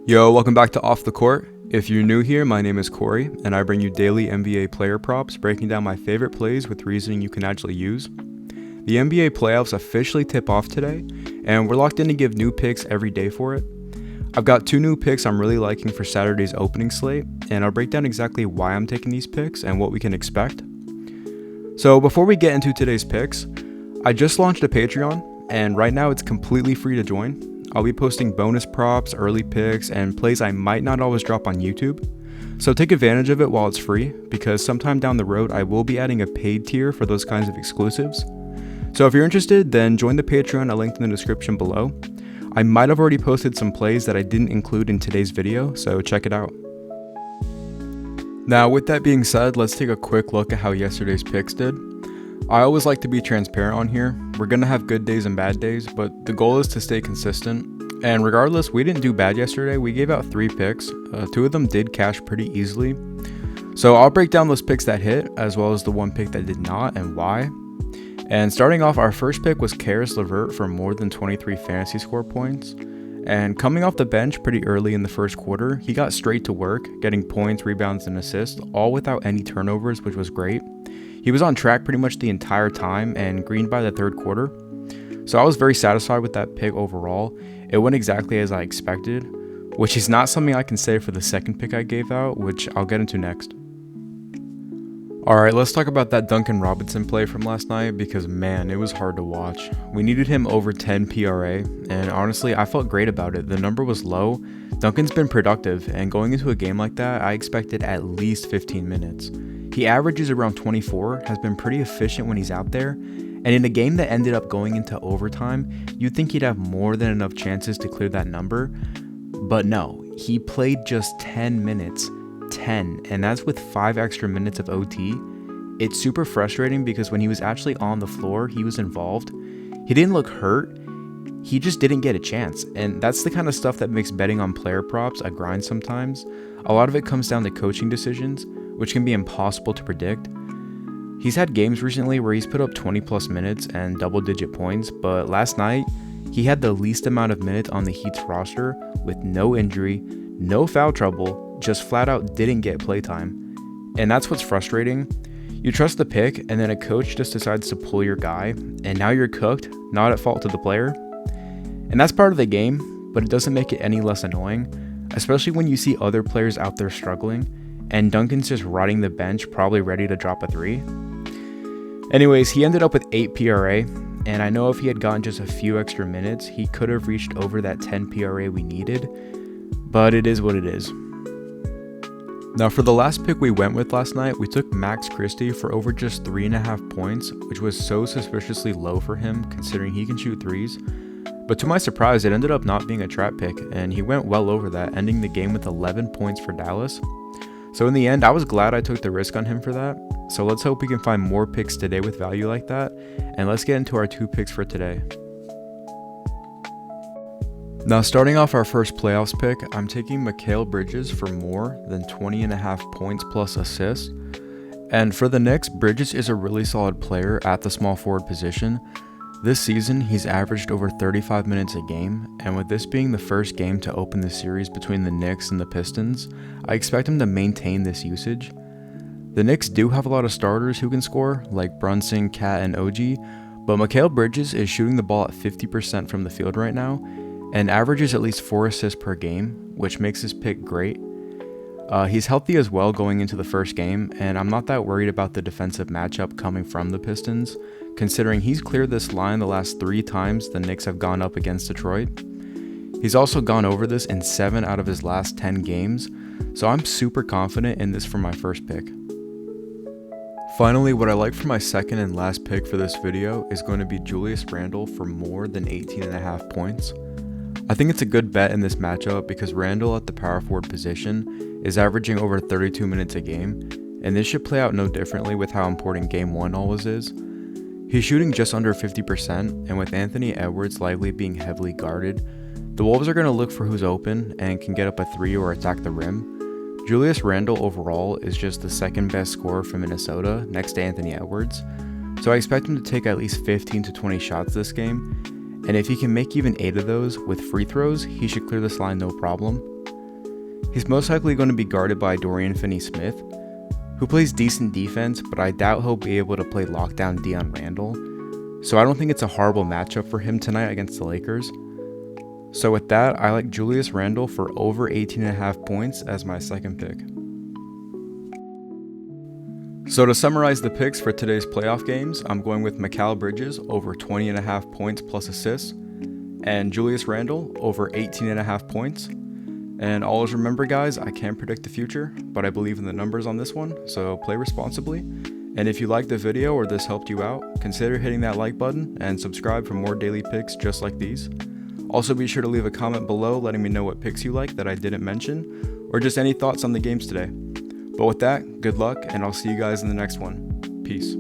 Yo, welcome back to Off the Court. If you're new here, my name is Corey, and I bring you daily NBA player props, breaking down my favorite plays with reasoning you can actually use. The NBA playoffs officially tip off today, and we're locked in to give new picks every day for it. I've got two new picks I'm really liking for Saturday's opening slate, and I'll break down exactly why I'm taking these picks and what we can expect. So before we get into today's picks, I just launched a Patreon, and right now it's completely free to join. I'll be posting bonus props, early picks, and plays I might not always drop on YouTube. So take advantage of it while it's free, because sometime down the road I will be adding a paid tier for those kinds of exclusives. So if you're interested, then join the Patreon, I'll link in the description below. I might have already posted some plays that I didn't include in today's video, so check it out. Now with that being said, let's take a quick look at how yesterday's picks did. I always like to be transparent on here. We're going to have good days and bad days, but the goal is to stay consistent. And regardless, we didn't do bad yesterday. We gave out 3 picks. 2 of them did cash pretty easily. So I'll break down those picks that hit, as well as the one pick that did not and why. And starting off, our first pick was Karis LeVert for more than 23 fantasy score points. And coming off the bench pretty early in the first quarter, he got straight to work, getting points, rebounds, and assists, all without any turnovers, which was great. He was on track pretty much the entire time and greened by the third quarter. So I was very satisfied with that pick overall. It went exactly as I expected, which is not something I can say for the second pick I gave out, which I'll get into next. Alright, let's talk about that Duncan Robinson play from last night because man, it was hard to watch. We needed him over 10 PRA, and honestly, I felt great about it. The number was low. Duncan's been productive, and going into a game like that, I expected at least 15 minutes. He averages around 24, has been pretty efficient when he's out there, and in a game that ended up going into overtime, you'd think he'd have more than enough chances to clear that number, but no, he played just 10 minutes, 10, and that's with 5 extra minutes of OT. It's super frustrating because when he was actually on the floor, he was involved. He didn't look hurt, he just didn't get a chance, and that's the kind of stuff that makes betting on player props a grind sometimes. A lot of it comes down to coaching decisions, which can be impossible to predict. He's had games recently where he's put up 20 plus minutes and double-digit points, but last night, he had the least amount of minutes on the Heat's roster with no injury, no foul trouble, just flat out didn't get playtime. And that's what's frustrating. You trust the pick, and then a coach just decides to pull your guy, and now you're cooked, not at fault to the player. And that's part of the game, but it doesn't make it any less annoying, especially when you see other players out there struggling, and Duncan's just riding the bench, probably ready to drop a 3. Anyways, he ended up with 8 PRA, and I know if he had gotten just a few extra minutes, he could have reached over that 10 PRA we needed, but it is what it is. Now for the last pick we went with last night, we took Max Christie for over just 3.5 points, which was so suspiciously low for him considering he can shoot 3s. But to my surprise, it ended up not being a trap pick, and he went well over that, ending the game with 11 points for Dallas. So in the end, I was glad I took the risk on him for that. So let's hope we can find more picks today with value like that, and let's get into our 2 picks for today. Now starting off our first playoffs pick, I'm taking Mikal Bridges for more than 20.5 points plus assists. And for the Knicks, Bridges is a really solid player at the small forward position. This season, he's averaged over 35 minutes a game, and with this being the first game to open the series between the Knicks and the Pistons, I expect him to maintain this usage. The Knicks do have a lot of starters who can score, like Brunson, Cat, and OG, but Mikal Bridges is shooting the ball at 50% from the field right now, and averages at least 4 assists per game, which makes this pick great. He's healthy as well going into the first game, and I'm not that worried about the defensive matchup coming from the Pistons, considering he's cleared this line the last 3 times the Knicks have gone up against Detroit. He's also gone over this in 7 out of his last 10 games, so I'm super confident in this for my first pick. Finally, what I like for my second and last pick for this video is going to be Julius Randle for more than 18.5 points. I think it's a good bet in this matchup because Randle at the power forward position is averaging over 32 minutes a game, and this should play out no differently with how important Game 1 always is. He's shooting just under 50%, and with Anthony Edwards likely being heavily guarded, the Wolves are going to look for who's open and can get up a 3 or attack the rim. Julius Randle overall is just the second best scorer for Minnesota next to Anthony Edwards, so I expect him to take at least 15 to 20 shots this game, and if he can make even 8 of those with free throws, he should clear this line no problem. He's most likely going to be guarded by Dorian Finney-Smith, who plays decent defense, but I doubt he'll be able to play lockdown D on Randall. So I don't think it's a horrible matchup for him tonight against the Lakers. So with that, I like Julius Randle for over 18.5 points as my second pick. So to summarize the picks for today's playoff games, I'm going with Mikal Bridges over 20.5 points plus assists, and Julius Randle over 18.5 points. And always remember, guys, I can't predict the future, but I believe in the numbers on this one, so play responsibly. And if you liked the video or this helped you out, consider hitting that like button and subscribe for more daily picks just like these. Also be sure to leave a comment below letting me know what picks you like that I didn't mention, or just any thoughts on the games today. But with that, good luck, and I'll see you guys in the next one. Peace.